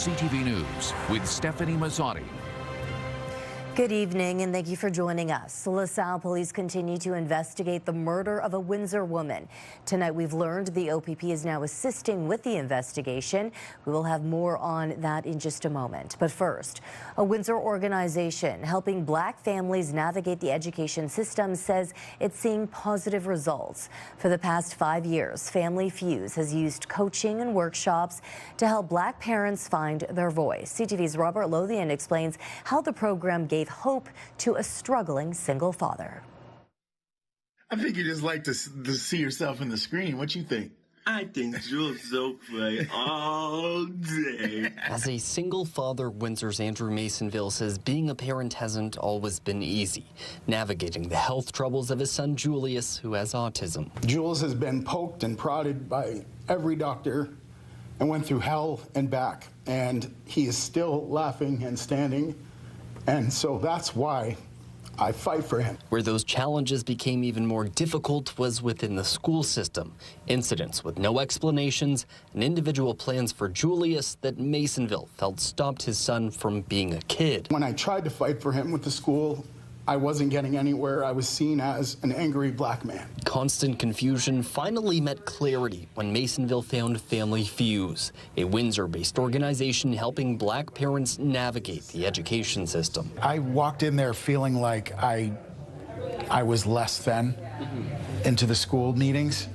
CTV News with Stefanie Masotti. Good evening and thank you for joining us. LaSalle police continue to investigate the murder of a Windsor woman. Tonight we've learned the OPP is now assisting with the investigation. We will have more on that in just a moment. But first, a Windsor organization helping black families navigate the education system says it's seeing positive results. For the past 5 years, Family Fuse has used coaching and workshops to help black parents find their voice. CTV's Robert Lothian explains how the program gave hope to a struggling single father. I think you just like to see yourself in the screen. What you think? I think Jules so play all day. As a single father, Windsor's Andrew Masonville says being a parent hasn't always been easy, navigating the health troubles of his son Julius, who has autism. Jules has been poked and prodded by every doctor and went through hell and back, and he is still laughing and standing. And so that's why I fight for him. Where those challenges became even more difficult was within the school system. Incidents with no explanations and individual plans for Julius that Masonville felt stopped his son from being a kid. When I tried to fight for him with the school, I wasn't getting anywhere. I was seen as an angry black man. Constant confusion finally met clarity when Masonville found Family Fuse, a Windsor-based organization helping black parents navigate the education system. I walked in there feeling like I was less than into the school meetings.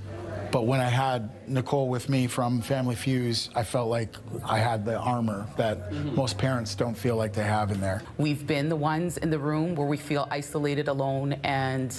But when I had Nicole with me from Family Fuse, I felt like I had the armor that most parents don't feel like they have in there. We've been the ones in the room where we feel isolated, alone, and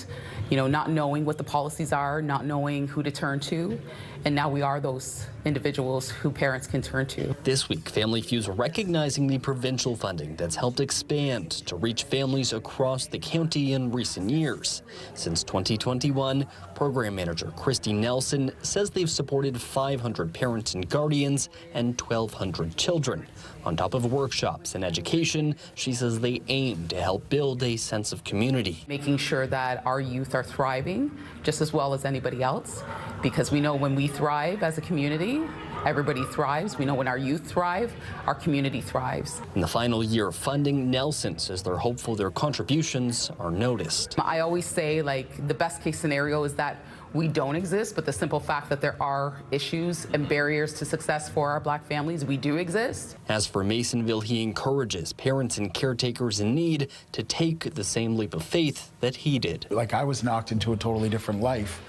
not knowing what the policies are, not knowing who to turn to. And now we are those individuals who parents can turn to. This week, Family Fuse recognizing the provincial funding that's helped expand to reach families across the county in recent years. Since 2021, program manager Christy Nelson says they've supported 500 parents and guardians and 1,200 children. On top of workshops and education, she says they aim to help build a sense of community. Making sure that our youth are thriving just as well as anybody else, because we know when we thrive as a community, everybody thrives. We know when our youth thrive, our community thrives. In the final year of funding, Nelson says they're hopeful their contributions are noticed. I always say, the best case scenario is that we don't exist, but the simple fact that there are issues and barriers to success for our black families, we do exist. As for Masonville, he encourages parents and caretakers in need to take the same leap of faith that he did. I was knocked into a totally different life,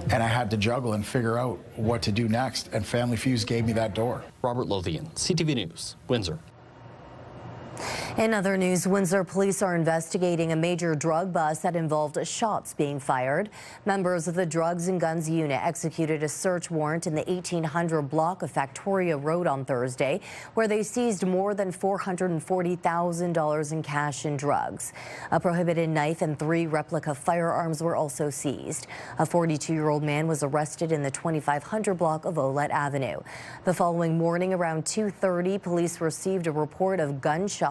and I had to juggle and figure out what to do next, and Family Fuse gave me that door. Robert Lothian, CTV News, Windsor. In other news, Windsor police are investigating a major drug bust that involved shots being fired. Members of the Drugs and Guns Unit executed a search warrant in the 1800 block of Factoria Road on Thursday, where they seized more than $440,000 in cash and drugs. A prohibited knife and 3 replica firearms were also seized. A 42-year-old man was arrested in the 2500 block of Olette Avenue. The following morning, around 2:30, police received a report of gunshots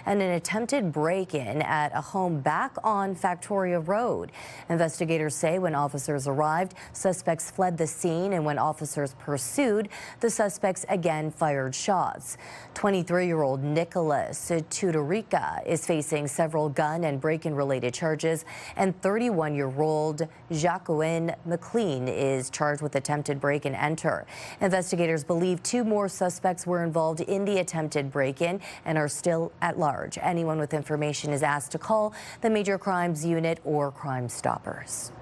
and an attempted break-in at a home back on Factoria Road. Investigators say when officers arrived, suspects fled the scene, and when officers pursued, the suspects again fired shots. 23-year-old Nicholas Tudorica is facing several gun and break-in related charges, and 31-year-old Jacqueline McLean is charged with attempted break and enter. Investigators believe 2 more suspects were involved in the attempted break-in and are still at large. Anyone with information is asked to call the Major Crimes Unit or Crime Stoppers.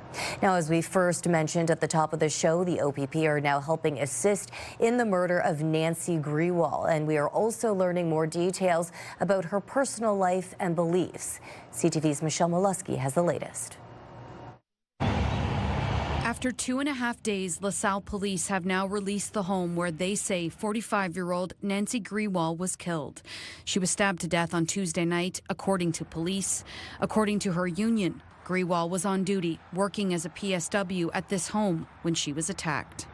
Now, as we first mentioned at the top of the show, the OPP are now helping assist in the murder of Nancy Grewal, and we are also learning more details about her personal life and beliefs. CTV's Michelle Molesky has the latest. After 2.5 days, LaSalle police have now released the home where they say 45-year-old Nancy Grewal was killed. She was stabbed to death on Tuesday night, according to police. According to her union, Grewal was on duty, working as a PSW at this home when she was attacked.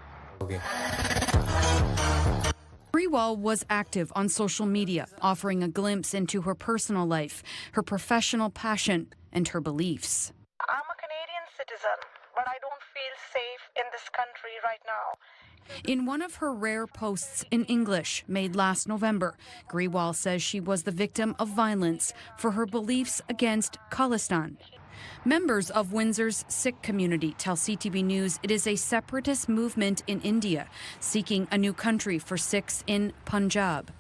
Grewal was active on social media, offering a glimpse into her personal life, her professional passion, and her beliefs. I'm a Canadian citizen, but I don't feel safe in this country right now. In one of her rare posts in English made last November, Grewal says she was the victim of violence for her beliefs against Khalistan. Members of Windsor's Sikh community tell CTV News it is a separatist movement in India seeking a new country for Sikhs in Punjab.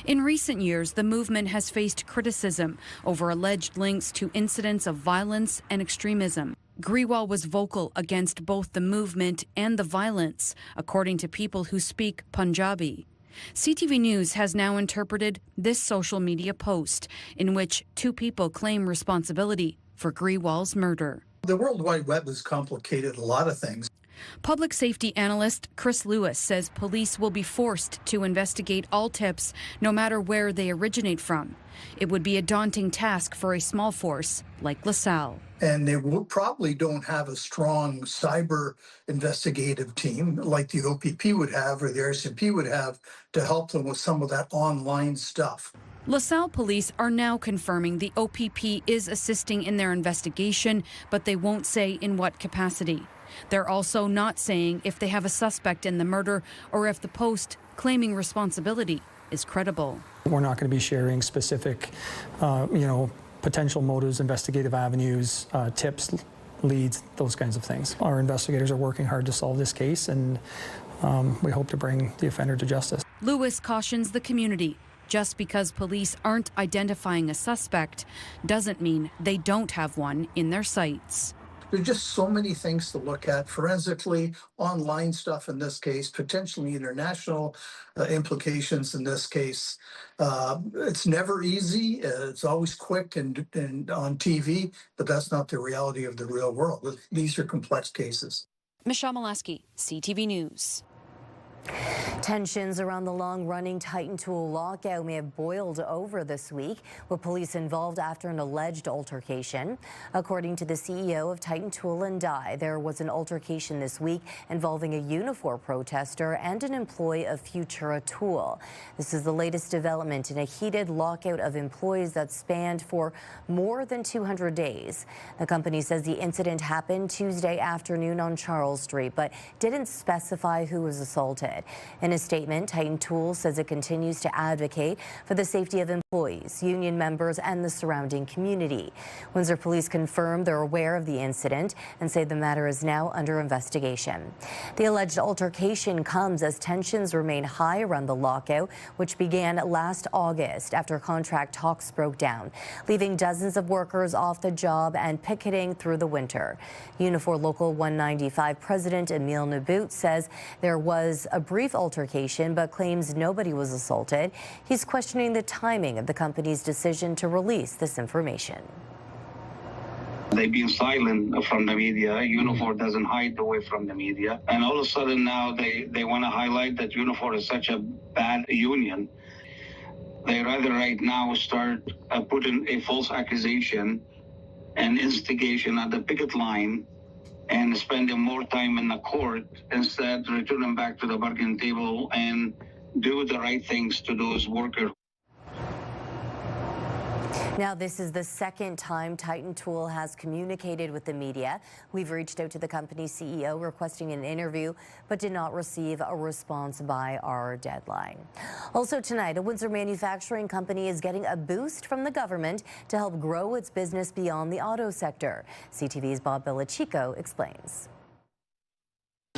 In recent years, the movement has faced criticism over alleged links to incidents of violence and extremism. Grewal was vocal against both the movement and the violence, according to people who speak Punjabi. CTV News has now interpreted this social media post, in which two people claim responsibility for Grewal's murder. The World Wide Web has complicated a lot of things. Public safety analyst Chris Lewis says police will be forced to investigate all tips, no matter where they originate from. It would be a daunting task for a small force like LaSalle. And they probably don't have a strong cyber investigative team like the OPP would have or the RCMP would have to help them with some of that online stuff. LaSalle police are now confirming the OPP is assisting in their investigation, but they won't say in what capacity. They're also not saying if they have a suspect in the murder or if the post claiming responsibility is credible. We're not going to be sharing specific, potential motives, investigative avenues, tips, leads, those kinds of things. Our investigators are working hard to solve this case, and we hope to bring the offender to justice. Lewis cautions the community. Just because police aren't identifying a suspect doesn't mean they don't have one in their sights. There's just so many things to look at forensically, online stuff in this case, potentially international implications in this case. It's never easy. It's always quick and on TV, but that's not the reality of the real world. These are complex cases. Michelle Molaski, CTV News. Tensions around the long-running Titan Tool lockout may have boiled over this week, with police involved after an alleged altercation. According to the CEO of Titan Tool and Die, there was an altercation this week involving a Unifor protester and an employee of Futura Tool. This is the latest development in a heated lockout of employees that spanned for more than 200 days. The company says the incident happened Tuesday afternoon on Charles Street, but didn't specify who was assaulted. In a statement, Titan Tool says it continues to advocate for the safety of employees, union members, and the surrounding community. Windsor police confirm they're aware of the incident and say the matter is now under investigation. The alleged altercation comes as tensions remain high around the lockout, which began last August after contract talks broke down, leaving dozens of workers off the job and picketing through the winter. Unifor Local 195 President Emile Nabout says there was a brief altercation, but claims nobody was assaulted. He's questioning the timing of the company's decision to release this information. They've been silent from the media. Unifor doesn't hide away from the media. And all of a sudden now they want to highlight that Unifor is such a bad union. They rather right now start putting a false accusation and instigation at the picket line and spending more time in the court instead returning back to the bargaining table and do the right things to those workers. Now, this is the second time Titan Tool has communicated with the media. We've reached out to the company's CEO requesting an interview, but did not receive a response by our deadline. Also tonight, a Windsor manufacturing company is getting a boost from the government to help grow its business beyond the auto sector. CTV's Bob Belichico explains.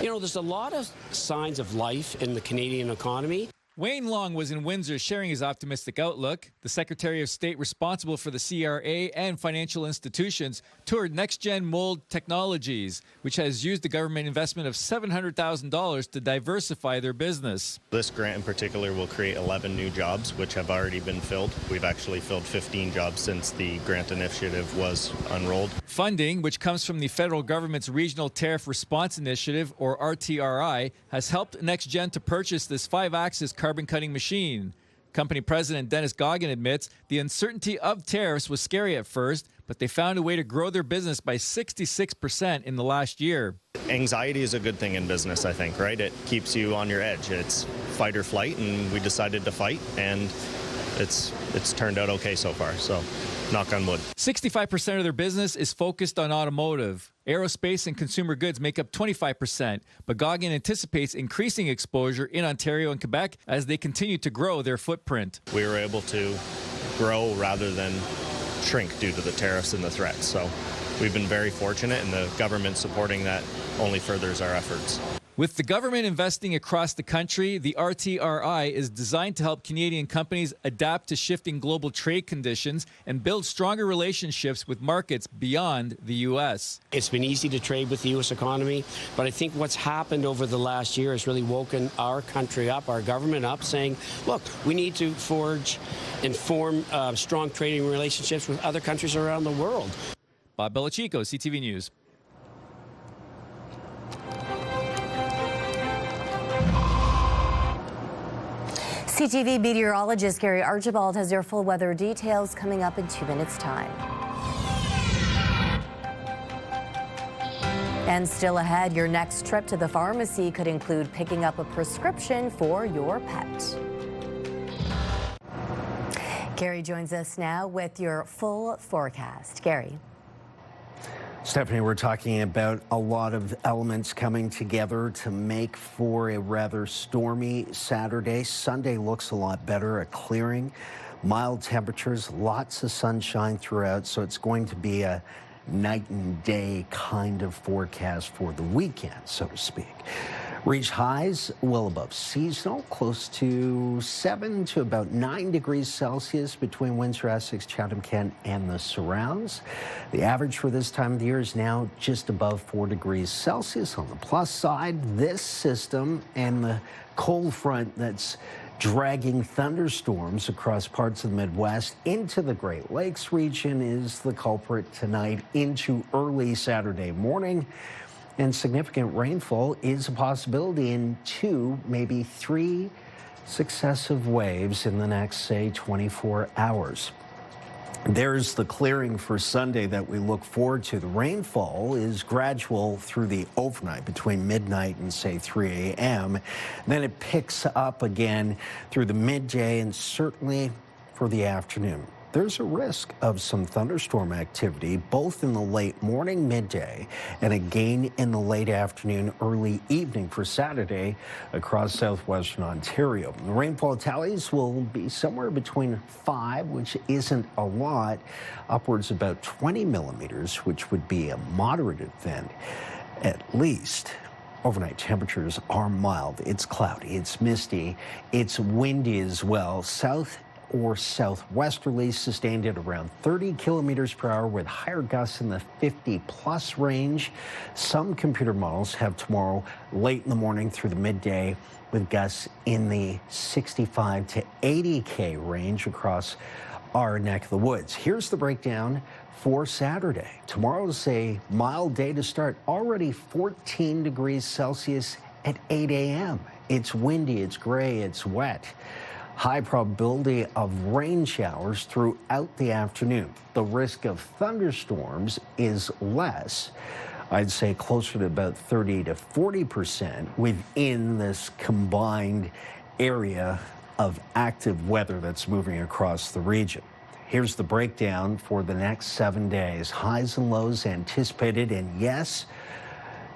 You know, there's a lot of signs of life in the Canadian economy. Wayne Long was in Windsor sharing his optimistic outlook. The Secretary of State responsible for the CRA and financial institutions toured Next Gen Mold Technologies, which has used the government investment of $700,000 to diversify their business. This grant in particular will create 11 new jobs, which have already been filled. We've actually filled 15 jobs since the grant initiative was unrolled. Funding, which comes from the federal government's Regional Tariff Response Initiative, or RTRI, has helped Next Gen to purchase this 5-axis carbon-cutting machine. Company president Dennis Goggin admits the uncertainty of tariffs was scary at first, but they found a way to grow their business by 66% in the last year. Anxiety is a good thing in business, I think, right? It keeps you on your edge. It's fight or flight, and we decided to fight, and it's turned out okay so far. So knock on wood. 65% of their business is focused on automotive. Aerospace and consumer goods make up 25%, but Goggin anticipates increasing exposure in Ontario and Quebec as they continue to grow their footprint. We were able to grow rather than shrink due to the tariffs and the threats. So we've been very fortunate, and the government supporting that only furthers our efforts. With the government investing across the country, the RTRI is designed to help Canadian companies adapt to shifting global trade conditions and build stronger relationships with markets beyond the U.S. It's been easy to trade with the U.S. economy, but I think what's happened over the last year has really woken our country up, our government up, saying, look, we need to forge and form strong trading relationships with other countries around the world. Bob Belichico, CTV News. CTV meteorologist Gary Archibald has your full weather details coming up in 2 minutes' time. And still ahead, your next trip to the pharmacy could include picking up a prescription for your pet. Gary joins us now with your full forecast. Gary. Stephanie, we're talking about a lot of elements coming together to make for a rather stormy Saturday. Sunday looks a lot better, a clearing, mild temperatures, lots of sunshine throughout, so it's going to be a night and day kind of forecast for the weekend, so to speak. Reach highs well above seasonal, close to 7 to about 9 degrees Celsius between Windsor, Essex, Chatham, Kent, and the surrounds. The average for this time of the year is now just above 4 degrees Celsius. On the plus side, this system and the cold front that's dragging thunderstorms across parts of the Midwest into the Great Lakes region is the culprit tonight into early Saturday morning. And significant rainfall is a possibility in 2, maybe 3 successive waves in the next, say, 24 hours. There's the clearing for Sunday that we look forward to. The rainfall is gradual through the overnight between midnight and, say, 3 a.m. Then it picks up again through the midday and certainly for the afternoon. There's a risk of some thunderstorm activity both in the late morning, midday, and again in the late afternoon, early evening for Saturday across southwestern Ontario. The rainfall tallies will be somewhere between 5, which isn't a lot, upwards about 20 millimeters, which would be a moderate event at least. Overnight temperatures are mild. It's cloudy, it's misty, it's windy as well. South or southwesterly sustained at around 30 kilometers per hour with higher gusts in the 50-plus range. Some computer models have tomorrow late in the morning through the midday with gusts in the 65 to 80K range across our neck of the woods. Here's the breakdown for Saturday. Tomorrow's a mild day to start, already 14 degrees Celsius at 8 a.m. It's windy, it's gray, it's wet. High probability of rain showers throughout the afternoon. The risk of thunderstorms is less. I'd say closer to about 30 to 40% within this combined area of active weather that's moving across the region. Here's the breakdown for the next 7 days. Highs and lows anticipated, and yes,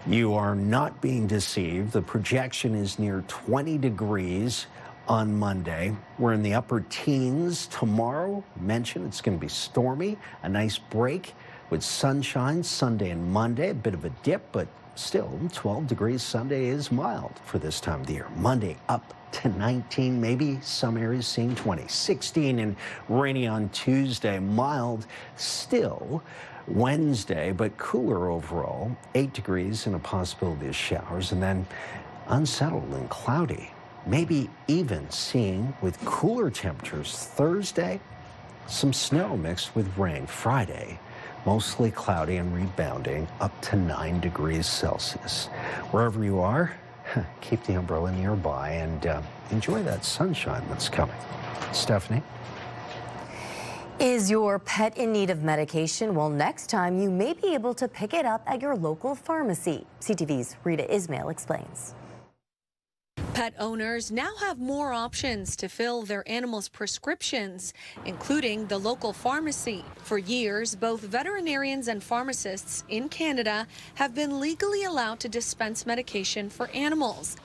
you are not being deceived. The projection is near 20 degrees on Monday. We're in the upper teens tomorrow. Mentioned it's going to be stormy. A nice break with sunshine Sunday and Monday. A bit of a dip, but still 12 degrees. Sunday is mild for this time of the year. Monday up to 19, maybe some areas seeing 20. 16 and rainy on Tuesday. Mild still Wednesday, but cooler overall. 8 degrees and a possibility of showers. And then unsettled and cloudy. Maybe even seeing with cooler temperatures Thursday, some snow mixed with rain. Friday, mostly cloudy and rebounding up to 9 degrees Celsius. Wherever you are, keep the umbrella nearby and enjoy that sunshine that's coming. Stephanie? Is your pet in need of medication? Well, next time you may be able to pick it up at your local pharmacy. CTV's Rita Ismail explains. Pet owners now have more options to fill their animals' prescriptions, including the local pharmacy. For years, both veterinarians and pharmacists in Canada have been legally allowed to dispense medication for animals.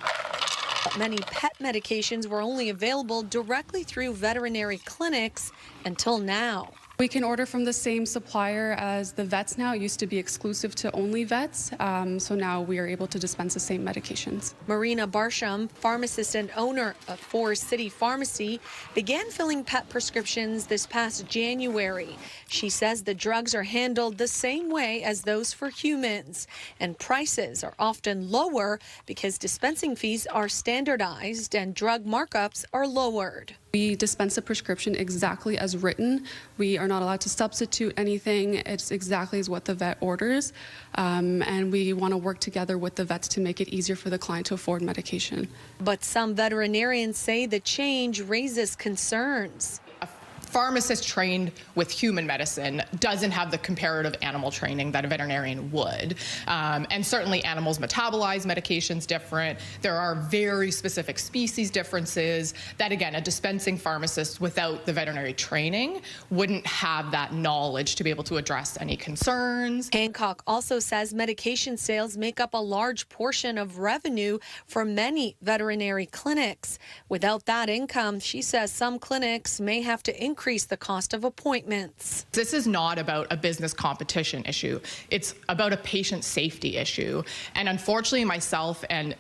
But many pet medications were only available directly through veterinary clinics until now. We can order from the same supplier as the vets now. It used to be exclusive to only vets, so now we are able to dispense the same medications. Marina Barsham, pharmacist and owner of Forest City Pharmacy, began filling pet prescriptions this past January. She says the drugs are handled the same way as those for humans, and prices are often lower because dispensing fees are standardized and drug markups are lowered. We dispense a prescription exactly as written. We are not allowed to substitute anything. It's exactly as what the vet orders. And we want to work together with the vets to make it easier for the client to afford medication. But some veterinarians say the change raises concerns. Pharmacist trained with human medicine doesn't have the comparative animal training that a veterinarian would. And certainly animals metabolize medications different. There are very specific species differences that, again, a dispensing pharmacist without the veterinary training wouldn't have that knowledge to be able to address any concerns. Hancock also says medication sales make up a large portion of revenue for many veterinary clinics. Without that income, she says some clinics may have to increase the cost of appointments. This is not about a business competition issue. It's about a patient safety issue. And unfortunately, myself and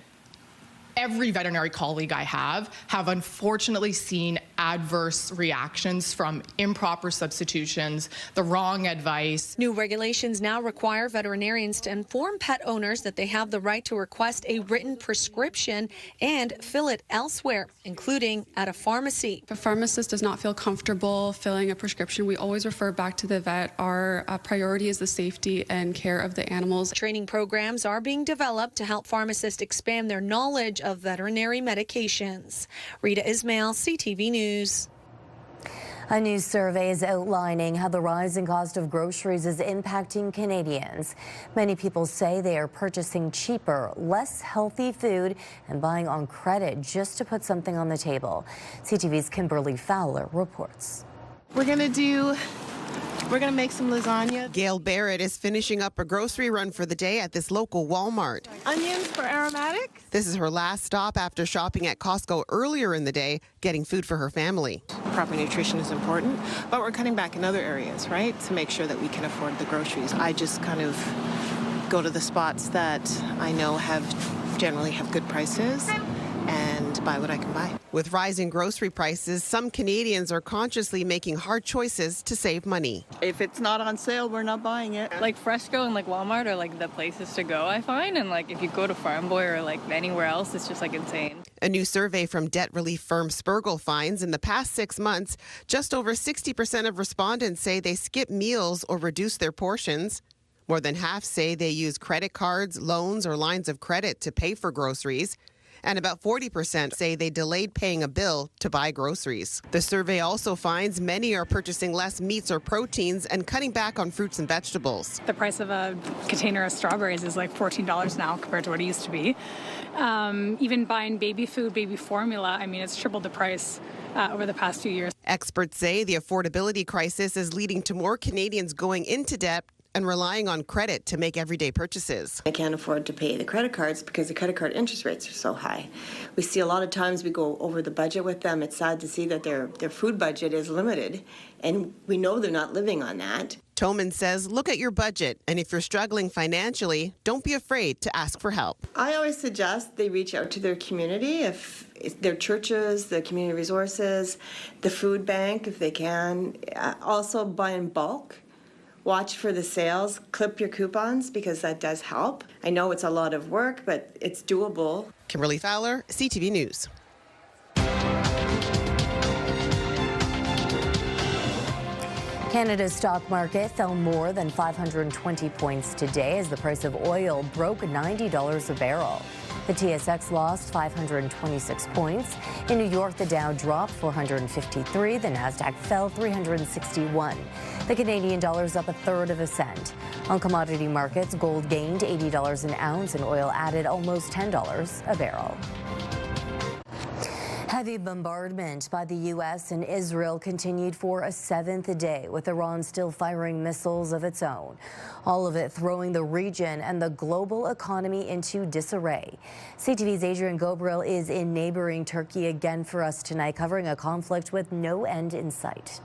every veterinary colleague I have unfortunately seen adverse reactions from improper substitutions, the wrong advice. New regulations now require veterinarians to inform pet owners that they have the right to request a written prescription and fill it elsewhere, including at a pharmacy. If a pharmacist does not feel comfortable filling a prescription, we always refer back to the vet. Our priority is the safety and care of the animals. Training programs are being developed to help pharmacists expand their knowledge of veterinary medications. Rita Ismail, CTV News. A new survey is outlining how the rising cost of groceries is impacting Canadians. Many people say they are purchasing cheaper, less healthy food and buying on credit just to put something on the table. CTV's Kimberly Fowler reports. We're going to make some lasagna. Gail Barrett is finishing up a grocery run for the day at this local Walmart. Onions for aromatic. This is her last stop after shopping at Costco earlier in the day, getting food for her family. Proper nutrition is important, but we're cutting back in other areas, right, to make sure that we can afford the groceries. I just kind of go to the spots that I know generally have good prices and buy what I can buy. With rising grocery prices, some Canadians are consciously making hard choices to save money. If it's not on sale, we're not buying it. Like Fresco and like Walmart are like the places to go, I find. And like if you go to Farm Boy or like anywhere else, it's just like insane. A new survey from debt relief firm Spergel finds in the past 6 months, just over 60% of respondents say they skip meals or reduce their portions. More than half say they use credit cards, loans, or lines of credit to pay for groceries. And about 40% say they delayed paying a bill to buy groceries. The survey also finds many are purchasing less meats or proteins and cutting back on fruits and vegetables. The price of a container of strawberries is like $14 now compared to what it used to be. Even buying baby food, baby formula, I mean, it's tripled the price over the past 2 years. Experts say the affordability crisis is leading to more Canadians going into debt and relying on credit to make everyday purchases. I can't afford to pay the credit cards because the credit card interest rates are so high. We see a lot of times we go over the budget with them. It's sad to see that their food budget is limited, and we know they're not living on that. Toman says, look at your budget, and if you're struggling financially, don't be afraid to ask for help. I always suggest they reach out to their community, if their churches, the community resources, the food bank, if they can. Also buy in bulk. Watch for the sales, clip your coupons because that does help. I know it's a lot of work, but it's doable. Kimberly Fowler, CTV News. Canada's stock market fell more than 520 points today as the price of oil broke $90 a barrel. The TSX lost 526 points. In New York, the Dow dropped 453. The Nasdaq fell 361. The Canadian dollar is up 1/3 cent. On commodity markets, gold gained $80 an ounce and oil added almost $10 a barrel. Heavy bombardment by the U.S. and Israel continued for a seventh day, with Iran still firing missiles of its own. All of it throwing the region and the global economy into disarray. CTV's Adrian Gobril is in neighboring Turkey again for us tonight, covering a conflict with no end in sight.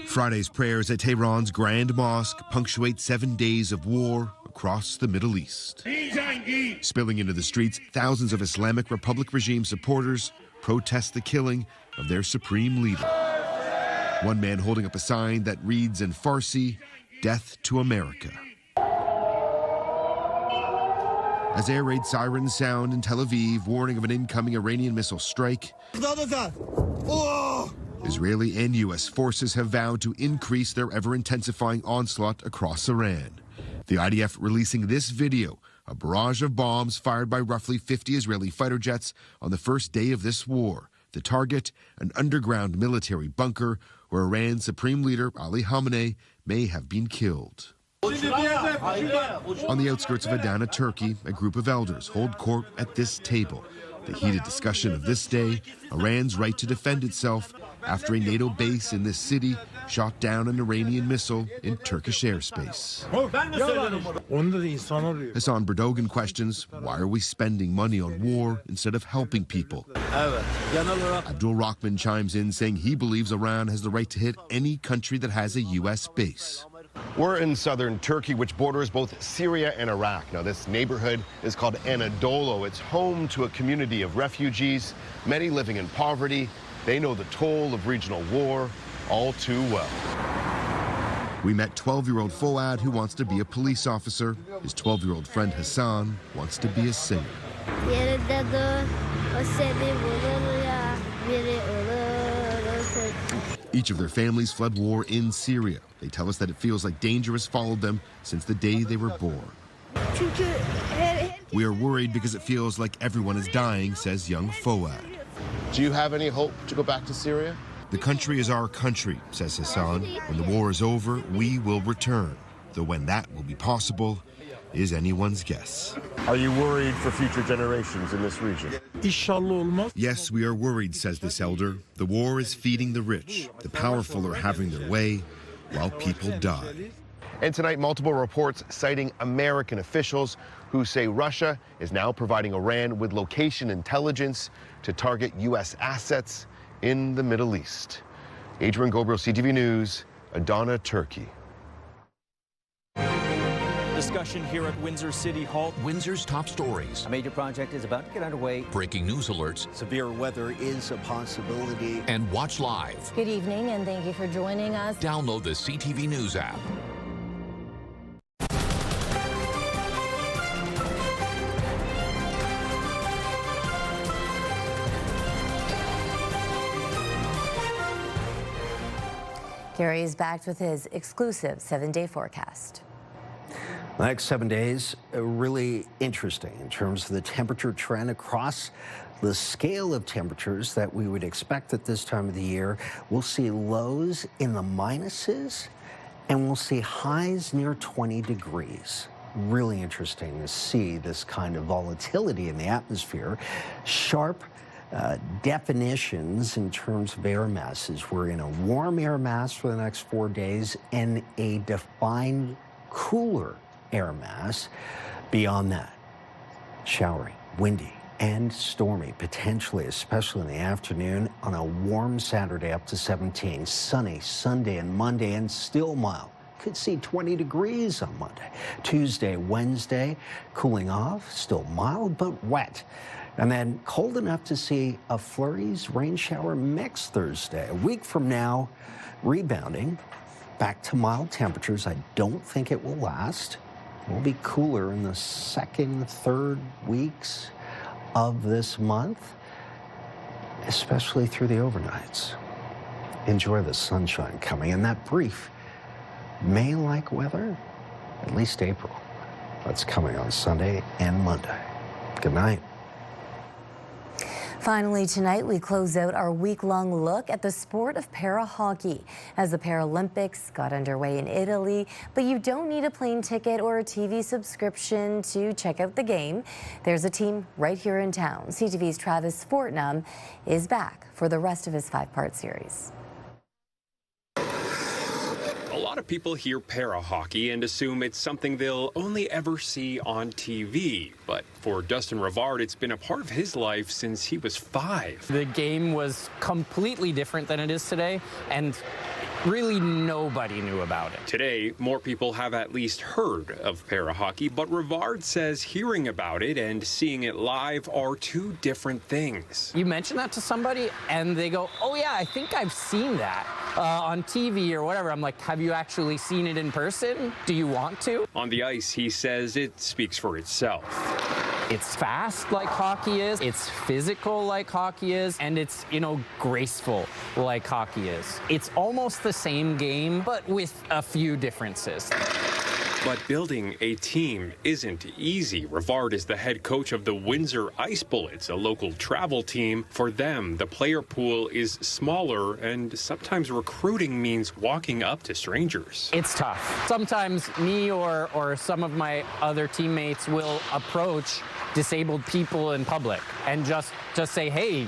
Friday's prayers at Tehran's Grand Mosque punctuate 7 days of war across the Middle East. Spilling into the streets, thousands of Islamic Republic regime supporters protest the killing of their supreme leader. One man holding up a sign that reads in Farsi, "Death to America." As air raid sirens sound in Tel Aviv, warning of an incoming Iranian missile strike, Israeli and U.S. forces have vowed to increase their ever-intensifying onslaught across Iran. The IDF releasing this video, a barrage of bombs fired by roughly 50 Israeli fighter jets on the first day of this war. The target, an underground military bunker where Iran's supreme leader Ali Khamenei may have been killed. On the outskirts of Adana, Turkey, a group of elders hold court at this table. The heated discussion of this day, Iran's right to defend itself after a NATO base in this city shot down an Iranian missile in Turkish airspace. Hassan Berdogan questions, why are we spending money on war instead of helping people? Abdul Rahman chimes in saying he believes Iran has the right to hit any country that has a U.S. base. We're in southern Turkey, which borders both Syria and Iraq. Now, this neighborhood is called Anadolu. It's home to a community of refugees, many living in poverty. They know the toll of regional war all too well. We met 12-year-old Fouad, who wants to be a police officer. His 12-year-old friend Hassan wants to be a singer. Each of their families fled war in Syria. They tell us that it feels like danger has followed them since the day they were born. We are worried because it feels like everyone is dying, says young Fouad. Do you have any hope to go back to Syria? The country is our country, says Hassan. When the war is over, we will return. Though when that will be possible is anyone's guess. Are you worried for future generations in this region? Yes, we are worried, says this elder. The war is feeding the rich. The powerful are having their way while people die. And tonight, multiple reports citing American officials who say Russia is now providing Iran with location intelligence to target U.S. assets in the Middle East. Adrian Gobril, CTV News, Adana, Turkey. Discussion here at Windsor City Hall. Windsor's top stories. A major project is about to get underway. Breaking news alerts. Severe weather is a possibility. And watch live. Good evening, and thank you for joining us. Download the CTV News app. Gary is back with his exclusive 7-day forecast. The next 7 days are really interesting in terms of the temperature trend across the scale of temperatures that we would expect at this time of the year. We'll see lows in the minuses, and we'll see highs near 20 degrees. Really interesting to see this kind of volatility in the atmosphere. Sharp definitions in terms of air masses. We're in a warm air mass for the next 4 days and a defined cooler air mass beyond that. Showery, windy, and stormy, potentially, especially in the afternoon on a warm Saturday up to 17. Sunny Sunday and Monday, and still mild. Could see 20 degrees on Monday. Tuesday, Wednesday, cooling off, still mild but wet. And then cold enough to see a flurries, rain shower mix Thursday. A week from now, rebounding back to mild temperatures. I don't think it will last. It will be cooler in the second, third weeks of this month, especially through the overnights. Enjoy the sunshine coming and that brief May-like weather, at least April. That's coming on Sunday and Monday. Good night. Finally tonight, we close out our week-long look at the sport of para-hockey as the Paralympics got underway in Italy. But you don't need a plane ticket or a TV subscription to check out the game. There's a team right here in town. CTV's Travis Fortnum is back for the rest of his 5-part series. A lot of people hear para-hockey and assume it's something they'll only ever see on TV. But for Dustin Rivard, it's been a part of his life since he was 5. The game was completely different than it is today, and really nobody knew about it. Today, more people have at least heard of para-hockey, but Rivard says hearing about it and seeing it live are two different things. You mention that to somebody, and they go, oh yeah, I think I've seen that on TV or whatever. I'm like, have you actually seen it in person? Do you want to? On the ice, he says it speaks for itself. It's fast like hockey is, it's physical like hockey is, and it's, graceful like hockey is. It's almost the same game, but with a few differences. But building a team isn't easy. Rivard is the head coach of the Windsor Ice Bullets, a local travel team. For them, the player pool is smaller, and sometimes recruiting means walking up to strangers. It's tough. Sometimes me or some of my other teammates will approach disabled people in public and just say, hey,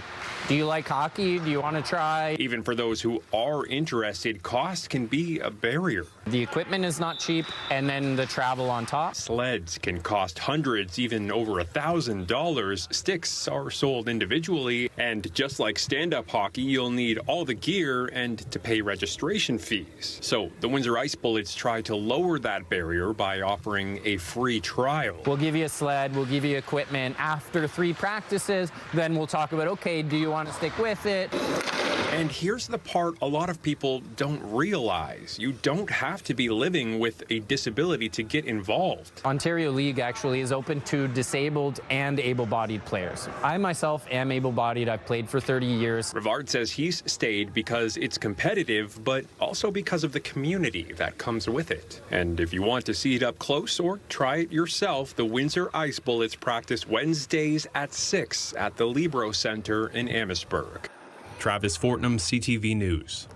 do you like hockey? Do you want to try? Even for those who are interested, cost can be a barrier. The equipment is not cheap, and then the travel on top. Sleds can cost hundreds, even over $1,000. Sticks are sold individually, and just like stand-up hockey, you'll need all the gear and to pay registration fees. So the Windsor Ice Bullets try to lower that barrier by offering a free trial. We'll give you a sled, we'll give you equipment. After 3 practices, then we'll talk about, okay, do you want to stick with it? And here's the part a lot of people don't realize. You don't have to be living with a disability to get involved. Ontario League actually is open to disabled and able-bodied players. I myself am able-bodied. I've played for 30 years. Rivard says he's stayed because it's competitive, but also because of the community that comes with it. And if you want to see it up close or try it yourself, the Windsor Ice Bullets practice Wednesdays at 6 at the Libro Center in Amherstburg. Travis Fortnum, CTV News.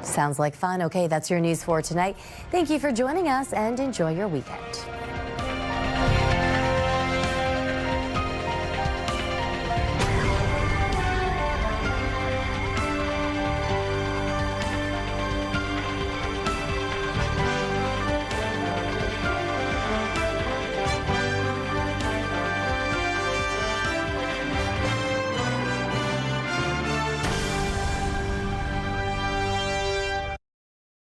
Sounds like fun. Okay, that's your news for tonight. Thank you for joining us and enjoy your weekend.